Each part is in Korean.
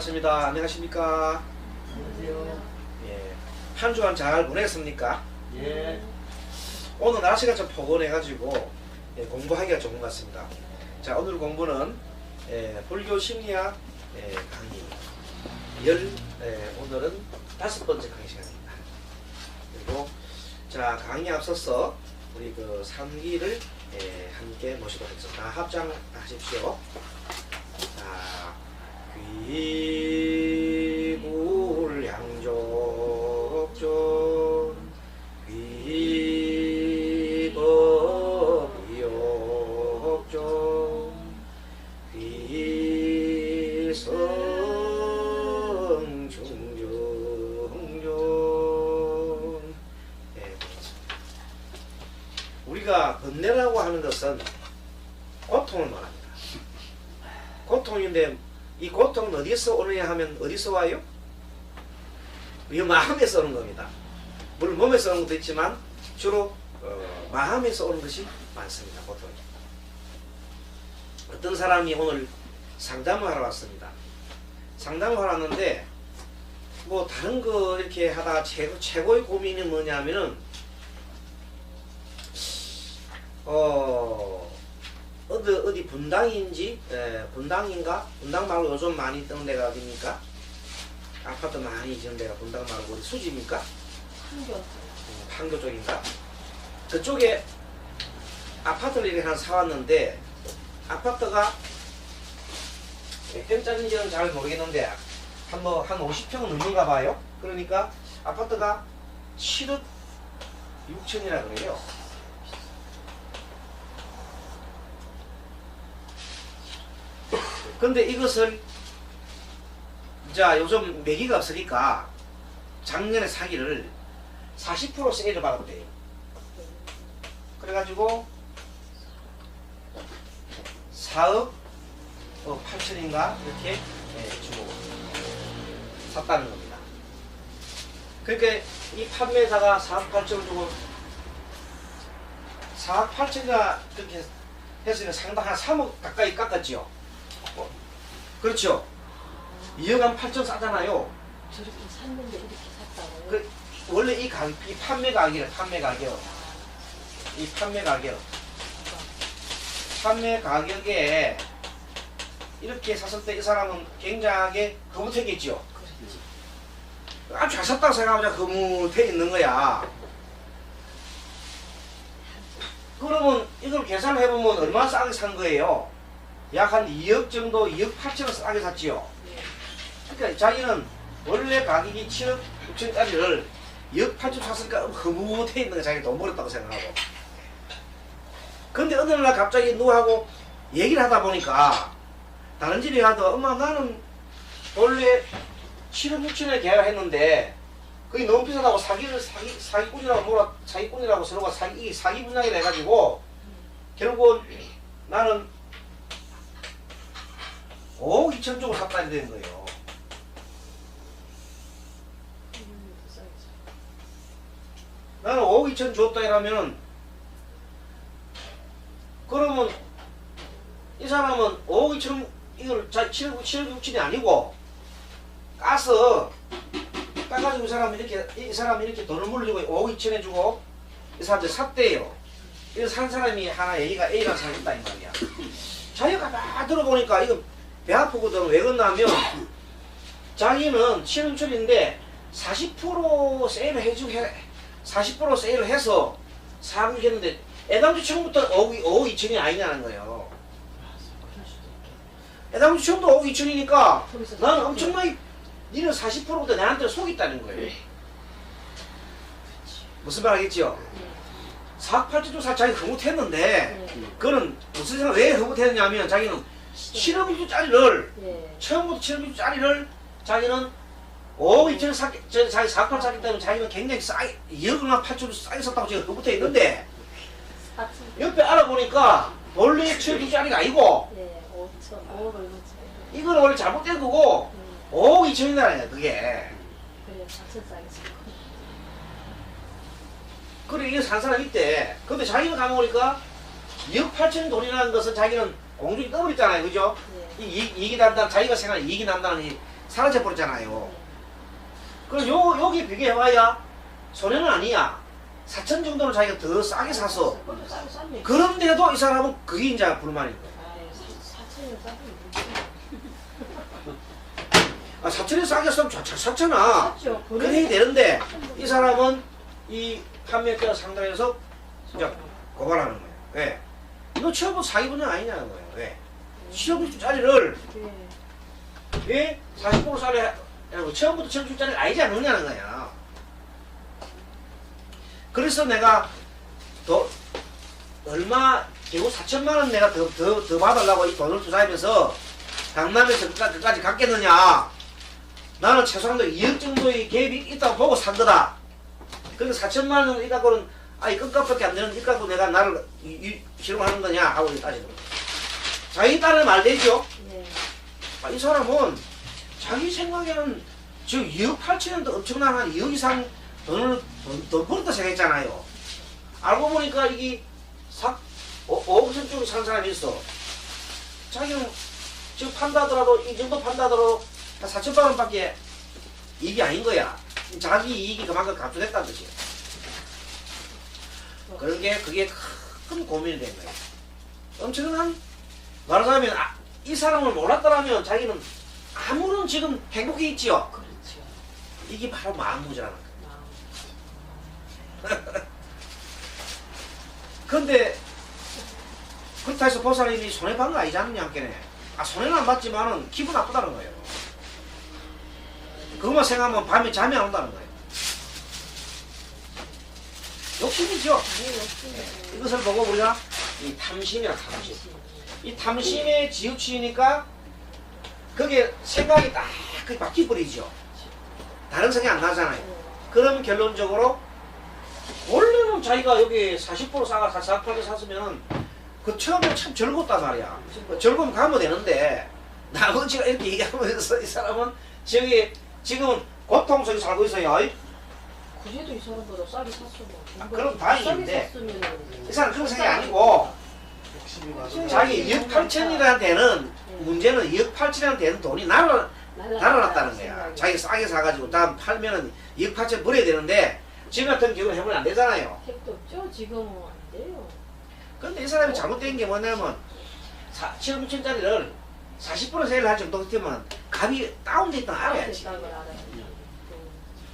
반갑습니다. 안녕하십니까? 안녕하세요. 예. 한 주간 잘 보냈습니까? 예. 오늘 날씨가 좀 포근해가지고 공부하기가 좋은 것 같습니다. 자, 오늘 공부는 불교 심리학 강의 오늘은 5번째 강의 시간입니다. 그리고 자, 강의에 앞서서 우리 그 3기를 함께 모시도록 하겠습니다. 다 합장하십시오. 자, 귀불양족존 귀법의욕존 귀성중중존. 우리가 번뇌라고 하는 것은 고통을 말합니다. 고통인데 이 고통은 어디서 오느냐 하면 어디서 와요? 이 마음에서 오는 겁니다. 물론 몸에서 오는 것도 있지만 주로 마음에서 오는 것이 많습니다. 고통이. 어떤 사람이 오늘 상담을 하러 왔습니다. 상담을 하러 왔는데 뭐 다른 거 이렇게 하다가 최고의 고민이 뭐냐면은 어디 분당인지 분당인가? 분당 말고 요즘 많이 있던 데가 어디입니까? 아파트 많이 지은 데가 분당 말고 어디 수지입니까? 판교 쪽인가? 그쪽에 아파트를 이렇게 하나 사왔는데 아파트가 몇 평짜리인지는 잘 모르겠는데 한 50평 넘는가 봐요. 그러니까 아파트가 7억 6천이라 그래요. 근데 이것을 자 요즘 매기가 없으니까 작년에 사기를 40% 세일을 받았대요. 그래가지고 4억 8천인가 이렇게 주고 샀다는 겁니다. 그러니까 이 판매자가 4억 8천을 주고 4억 8천이나 그렇게 했으면 상당 한 3억 가까이 깎았지요. 그렇죠. 2억 한 8천 싸잖아요. 저렇게 샀는데 이렇게 샀다고요? 그 원래 이 판매 가격, 이 판매 가격에 이렇게 샀을 때 이 사람은 굉장하게 흐뭇했겠죠. 그렇지. 아주 잘 샀다고 생각하자 흐뭇해 있는 거야. 그러면 이걸 계산을 해보면 얼마나 싸게 산 거예요? 약 한 2억 정도, 2억 8천원 싸게 샀지요. 네. 그러니까 자기는 원래 가격이 7억 6천짜리를 2억 8천 샀으니까 흐뭇해 있는 거 자기 돈 벌었다고 생각하고. 근데 어느 날 갑자기 누구하고 얘기를 하다 보니까 다른 집에 가도 엄마 나는 원래 7억 6천에 계약을 했는데 그게 너무 비싸다고 사기꾼이라고 서로가 사기 분양이라 해가지고 결국은 나는 5억 2천 쪽을 샀다 해야 되는 거예요. 나는 5억 2천 줬다 이러면 그러면 이 사람은 5억 2천 이걸 7억 6천이 아니고 까서 까가지고 이 사람이 이렇게 돈을 물리고 5억 2천 해주고 이 사람들 샀대요. 이거 산 사람이 하나 A가 A라는 사람이 있다 이 말이야. 자기가 막 들어보니까 이거 배 아프거든. 왜 그러냐면 자기는 7억 6천인데 40% 세일을 해주고 40% 세일을 해서 사업을 했는데 애당초 처음부터 5억 2천이 아니냐는 거예요. 애당초 처음부터 5억 2천이니까 나는 엄청나게 니는 40%보다 내한테 속있다는 거예요. 무슨 말 하겠지요? 4억 8천 사 자기 흐뭇했는데 그거는 무슨 생각 왜 흐뭇했냐면 자기는 7억 6천짜리를 처음부터 7억 6천짜리를 자기는 5억 2천을 자기 4억 8천 샀기 때문에 자기는 굉장히 싸게 2억이나 8천을 싸게 샀다고 지금 흐뭇해 있는데 옆에 알아보니까 원래 7억 6천짜리가 아니고 5억을 이거는 원래 잘못된 거고 5억 2천이라네 그게. 그래 4천 싸게 샀고. 그래 이거 산 사람 있대. 근데 자기가 가보니까 2억 8천 돈이라는 것은 자기는 공중이 떠버렸잖아요. 그죠? 네. 이익이 난다는 자기가 생각하는 이익이 난다는 사라져 버렸잖아요. 그럼 여기 비교해봐야 손해는 아니야. 4천 정도는 자기가 더 싸게 사서. 그것도 싸게 쌌네. 그런데도 이 사람은 그게 이제 불만인 거야. 아이, 4천원 싸게 뭐지? 아, 4천에 싸게 쓰면 잘 샀잖아. 샀죠. 그래야 되는데 이 사람은 이 판매가 상당해서 이제 고발하는 거예요. 왜? 너 처음부터 사기 분야 아니냐는 거예요. 왜? 7억짜리를 예. 왜 40%짜리 처음부터 7억짜리 아니지 않느냐는 거야. 그래서 내가 더 얼마 결국 4천만 원 내가 더 받으려고 이 돈을 투자하면서 강남에서 그까지 갔겠느냐. 나는 최소한도 2억 정도의 갭이 있다고 보고 산 거다. 그러니까 4천만 원 이갖고는 아이 끝값밖에 안 되는 이갖고 내가 나를 실험하는 거냐 하고 따지는 거야. 자기 딸의 말 되죠? 네. 아, 이 사람은 자기 생각에는 지금 2억 8천원도 엄청난 한 2억 이상 돈을 더 벌었다 생각했잖아요. 알고 보니까 이게 5억 쪽에 사는 사람이 있어. 자기는 지금 판다 하더라도 이 정도 판다 하더라도 한 4천만 원밖에 이익이 아닌 거야. 자기 이익이 그만큼 감소됐다는 뜻이야. 그런 게 그게 큰 고민이 된 거야. 엄청난 말하자면 이 사람을 몰랐더라면 자기는 아무런 지금 행복해 있지요. 그렇죠. 이게 바로 마음무지라는 거야. 근데 그렇다 해서 보살님이 손해본 거 아니지 않느냐 한께네. 손해는 안 받지만은 기분 나쁘다는 거예요. 그것만 생각하면 밤에 잠이 안 온다는 거예요. 욕심이죠. 네, 욕심이죠. 이것을 보고 우리가 이 탐심이라 탐심. 이 탐심에 지우치니까 그게 생각이 딱 바뀌어버리죠. 다른 생각이 안 나잖아요. 그러면 결론적으로 원래는 자기가 여기 40% 싸가 40% 샀으면은 그 처음에 참 즐겁단 말이야. 즐거움 가면 되는데 나머지가 이렇게 얘기하면서 이 사람은 저기 지금은 고통 속에 살고 있어요. 그래도 이 사람보다 싸게 샀어 뭐. 그럼 다행인데 샀으면은 이 사람 그런 생각이 아니고 욕심이 많아. 자기 2억 8천이라는 데는 문제는 2억 8천이라는 데는 돈이 날아났다는 거야. 자기 싸게 사가지고 다음 팔면은 2억 8천 벌어야 되는데 지금 같은 경우는 해보면 안 되잖아요. 택도 없죠. 지금은 안 돼요. 근데 이 사람이 잘못된 게 뭐냐면 7억 6천짜리를 40% 세일을 할 정도 같으면 값이 다운돼 있다는 걸 알아야지. 됐다는 걸 알아야지.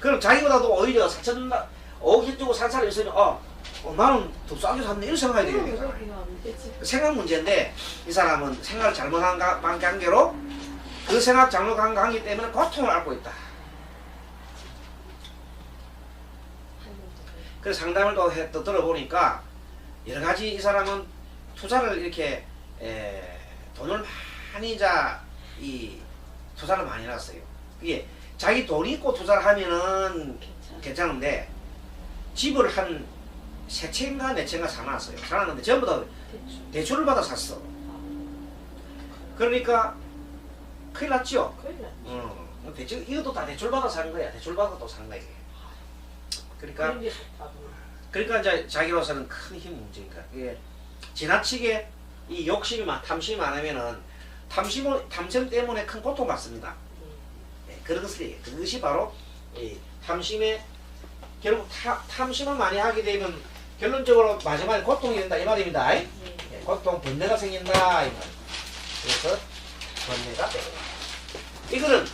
그럼 자기보다도 오히려 4천 5억 주고 산 사람이 있으면 나는 더 싸게 샀네 이런 생각이 되게 되잖아요. 생각 문제인데 이 사람은 생각을 잘못한 관계로 그 생각 잘못한 관계 때문에 고통을 앓고 있다. 그래서 상담을 또 들어보니까 여러 가지 이 사람은 투자를 이렇게 돈을 많이 이 투자를 많이 해놨어요. 이게 자기 돈이 있고 투자를 하면은 괜찮은데 집을 한 3채인가 4채인가 사놨어요. 사놨는데 전부 다 대출을 받아 샀어. 그러니까 큰일 났죠. 대출 이것도 다 대출 받아 산 거야. 대출 받아 또 산 거야. 그러니까 이제 자기로서는 큰 힘 문제니까 이게 지나치게 이 욕심이 탐심이 많으면은 탐심 때문에 큰 고통 받습니다. 그런 것을 얘기해. 그것이 바로 이 탐심의 결국 탐심을 많이 하게 되면 결론적으로 마지막에 고통이 된다 이 말입니다. 고통 번뇌가 생긴다 이 말. 그래서 번뇌가 되고 이거는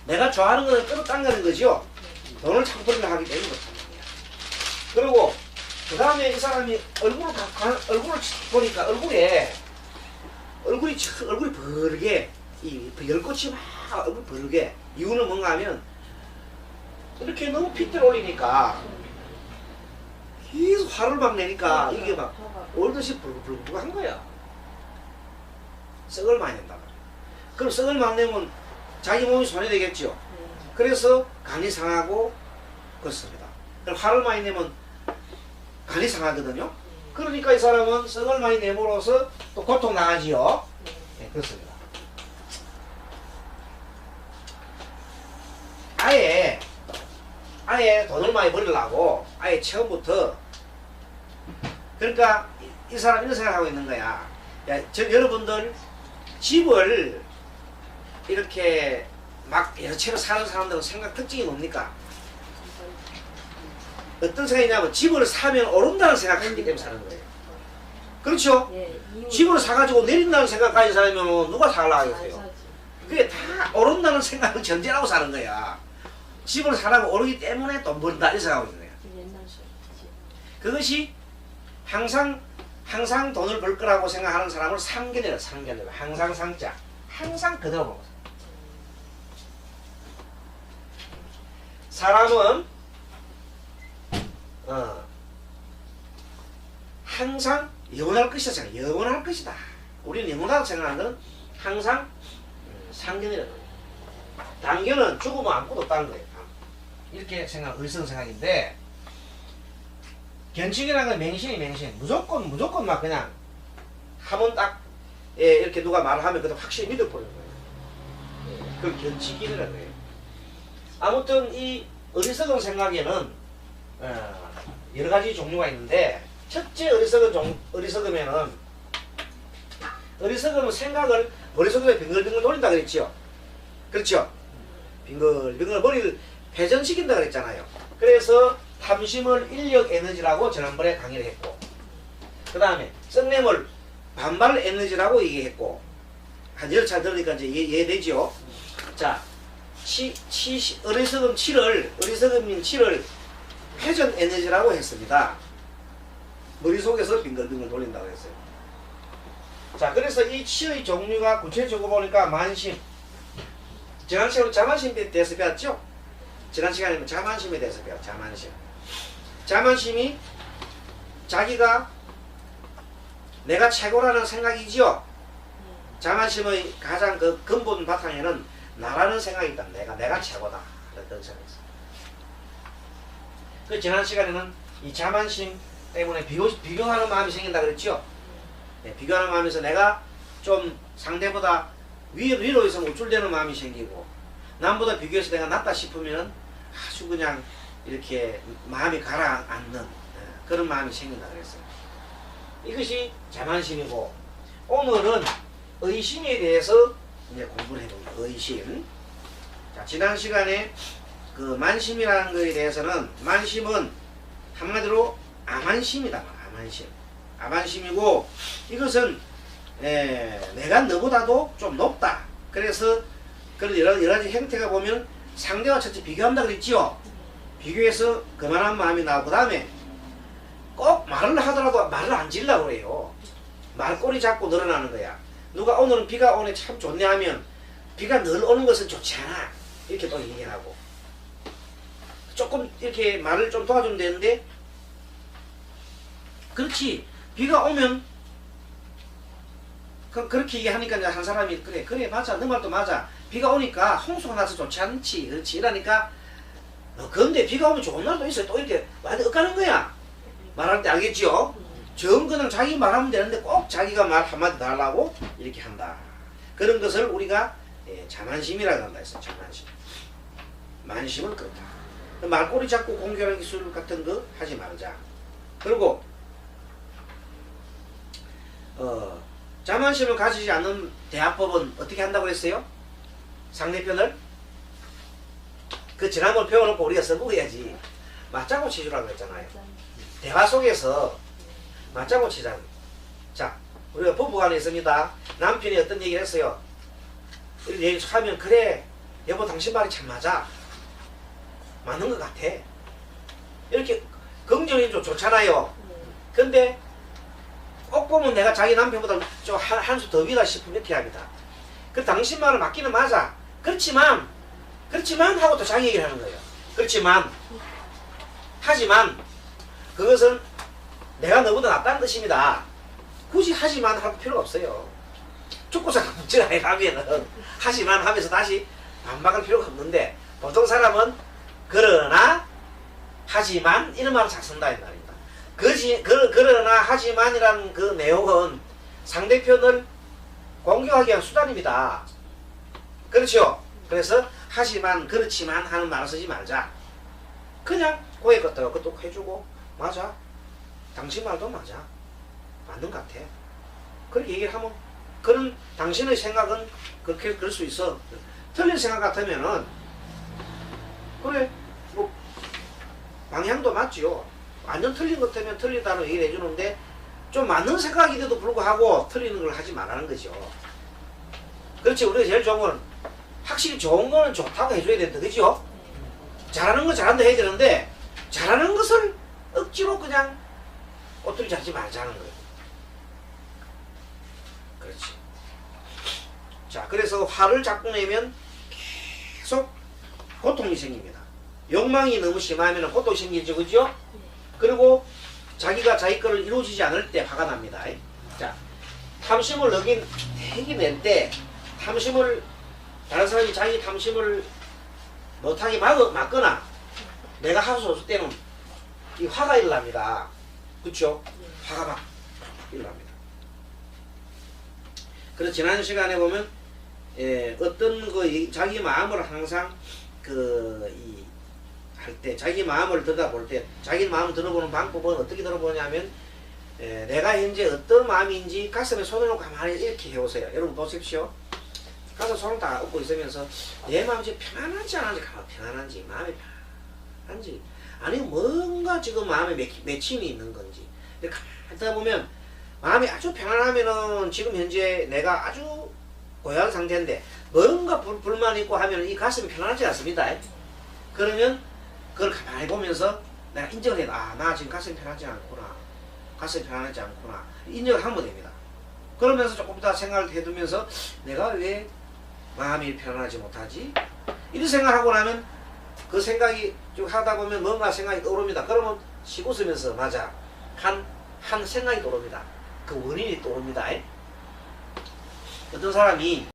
내가 좋아하는 것을 끌어당기는 거죠. 돈을 창포를 하기 때문에 그렇습니다. 그리고 그 다음에 이 사람이 얼굴을 보니까 얼굴이 벌게 열꽃이 막 얼굴 벌게 이유는 뭔가 하면 이렇게 너무 핏대를 올리니까 계속 화를 막 내니까 이게 막 올듯이 불긋불긋한 거야. 썩을 많이 낸다 말이야. 그럼 썩을 많이 내면 자기 몸이 손해되겠죠. 그래서 간이 상하고 그렇습니다. 그럼 화를 많이 내면 간이 상하거든요. 그러니까 이 사람은 썩을 많이 내므로써 또 고통 나가지요. 네, 그렇습니다. 아예 돈을 많이 벌려고 아예 처음부터 그러니까 이 사람 이런 생각하고 있는 거야. 여러분들 집을 이렇게 막 여러 채로 사는 사람들은 생각 특징이 뭡니까? 어떤 생각이냐면 집을 사면 오른다는 생각하기 때문에 사는 거예요. 그렇죠? 예, 이웃 집을 사가지고 내린다는 생각 가진 사람이면 누가 살라고 안 하겠어요? 사지. 그게 다 오른다는 생각을 전제하고 사는 거야. 집을 사라고 오르기 때문에 돈 번다 이 생각하고 있는 거야. 옛날 소리지. 그것이 항상 돈을 벌 거라고 생각하는 사람을 상견이라 상견이라 항상 상자 항상 그대로 보고 사람은 항상 영원할 것이다 생각 영원할 것이다. 우리는 영원하다고 생각하는 건 항상 상견이라는 거예요. 단견은 죽으면 아무것도 없다는 거예요. 이렇게 생각 의성 생각인데 견칙이라는 건 맹신이 맹신. 무조건 막 그냥 하면 딱 이렇게 누가 말을 하면 그때 확실히 믿어버리는 거예요. 그걸 견칙이라는 거예요. 아무튼 이 어리석은 생각에는 여러 가지 종류가 있는데 첫째 어리석으면은 생각을 머릿속에 빙글빙글 돌린다 그랬죠. 그렇죠? 빙글빙글 머리를 회전시킨다 그랬잖아요. 그래서 탐심을 인력 에너지라고 지난번에 강의를 했고 그 다음에 썩냄을 반발 에너지라고 얘기했고 한 10차례 들으니까 이제 이해되죠? 자, 어리석음 7을 회전 에너지라고 했습니다. 머릿속에서 빙글빙글 돌린다고 했어요. 자, 그래서 이 치의 종류가 구체적으로 보니까 만심, 지난 시간에 자만심에 대해서 배웠죠? 지난 시간에는 자만심에 대해서 배웠죠. 자만심이 자기가 내가 최고라는 생각이지요. 자만심의 가장 그 근본 바탕에는 나라는 생각이 있다. 내가 최고다. 그런 생각이 있어요. 그 지난 시간에는 이 자만심 때문에 비교하는 마음이 생긴다 그랬죠? 네, 비교하는 마음에서 내가 좀 상대보다 위로 있으면 우쭐대는 마음이 생기고 남보다 비교해서 내가 낫다 싶으면 아주 그냥 이렇게 마음이 가라앉는 그런 마음이 생긴다 그랬어요. 이것이 자만심이고 오늘은 의심에 대해서 이제 공부를 해봅니다. 의심. 자, 지난 시간에 그 만심이라는 것에 대해서는 만심은 한마디로 아만심이다. 아만심이고 이것은 내가 너보다도 좀 높다. 그래서 그런 여러 가지 형태가 보면 상대와 첫째 비교한다 그랬지요. 비교해서 그만한 마음이 나오고 그 다음에 꼭 말을 하더라도 말을 안 질려고 그래요. 말꼬리 잡고 늘어나는 거야. 누가 오늘은 비가 오네 참 좋네 하면 비가 늘 오는 것은 좋지 않아. 이렇게 또 얘기하고 조금 이렇게 말을 좀 도와주면 되는데 그렇지 비가 오면 그렇게 얘기하니까 이제 한 사람이 그래 맞아 너 말도 맞아 비가 오니까 홍수가 나서 좋지 않지 그렇지 이러니까 근데 비가 오면 좋은 날도 있어요. 또 이렇게 완전 엇가는 거야. 말할 때 알겠지요? 정 그냥 자기 말하면 되는데 꼭 자기가 말 한마디 더 하려고 이렇게 한다. 그런 것을 우리가 자만심이라고 한다 했어요. 자만심. 만심은 그렇다. 말꼬리 잡고 공격하는 기술 같은 거 하지 말자. 그리고 자만심을 가지지 않는 대화법은 어떻게 한다고 했어요? 상대편을 그 지난번 배워놓고 우리가 써보야지. 맞장구 치주라고 했잖아요. 대화 속에서 맞장구 치자. 자, 우리가 부부간에 있습니다. 남편이 어떤 얘기를 했어요. 이렇게 얘기하면 그래 여보 당신 말이 참 맞아. 맞는 것 같아. 이렇게 긍정이 좀 좋잖아요. 근데 꼭 보면 내가 자기 남편보다 좀 한 수 더 위다 싶으면 이렇게 합니다. 그 당신 말을 맞기는 맞아. 그렇지만 하고 또 자기 얘기를 하는 거예요. 하지만 그것은 내가 너보다 낫다는 뜻입니다. 굳이 하지만 할 필요가 없어요. 죽고서가 문제가 아니라면은 하지만 하면서 다시 반박할 필요가 없는데 보통 사람은 그러나 하지만 이런 말을 잘 쓴다 이 말입니다. 그러나 하지만이라는 그 내용은 상대편을 공격하기 위한 수단입니다. 그렇죠? 그래서 하지만 그렇지만 하는 말을 쓰지 말자. 그냥 고개 껐다가 그것도 해주고 맞아. 당신 말도 맞아. 맞는 것 같아. 그렇게 얘기를 하면 그런 당신의 생각은 그렇게 그럴 수 있어. 틀린 생각 같으면은 그래 뭐 방향도 맞지요. 완전 틀린 것 같으면 틀리다는 얘기를 해주는데 좀 맞는 생각인데도 불구하고 틀리는 걸 하지 말라는 거죠. 그렇지. 우리가 제일 좋은 건 확실히 좋은 거는 좋다고 해줘야 된다. 그죠? 잘하는 거 잘한다 해야 되는데 잘하는 것을 억지로 그냥 꼬투리 잡지 말자는 거예요. 그렇지. 자, 그래서 화를 자꾸 내면 계속 고통이 생깁니다. 욕망이 너무 심하면 고통이 생기죠. 그죠? 그리고 자기가 자기 거를 이루어지지 않을 때 화가 납니다. 자, 탐심을 어긴 핵이 낼 때 탐심을 다른 사람이 자기 탐심을 못하게 막거나 내가 할 수 없을 때는 이 화가 일어납니다. 그렇죠? 화가 막 일어납니다. 그래서 지난 시간에 보면 어떤 그 자기 마음을 항상 할 때 자기 마음을 들여다볼 때 자기 마음을 들어보는 방법은 어떻게 들어보냐면 내가 현재 어떤 마음인지 가슴에 손을 놓고 가만히 이렇게 해보세요. 여러분 보십시오. 가서 손을 다 얹고 있으면서 내 마음이 지금 편안한지 안 한지 가만 편안한지 마음이 편안한지 아니면 뭔가 지금 마음에 맺힘이 있는 건지 가만히 있다 보면 마음이 아주 편안하면은 지금 현재 내가 아주 고요한 상태인데 뭔가 불만 있고 하면 이 가슴이 편안하지 않습니다. 그러면 그걸 가만히 보면서 내가 인정을 해야 아, 나 지금 가슴이 편하지 않구나. 가슴이 편안하지 않구나. 인정을 하면 됩니다. 그러면서 조금 더 생각을 해두면서 내가 왜 마음이 편안하지 못하지? 이런 생각을 하고 나면 그 생각이 쭉 하다 보면 뭔가 생각이 떠오릅니다. 그러면 쉬고 웃으면서 맞아. 한 생각이 떠오릅니다. 그 원인이 떠오릅니다. 어떤 사람이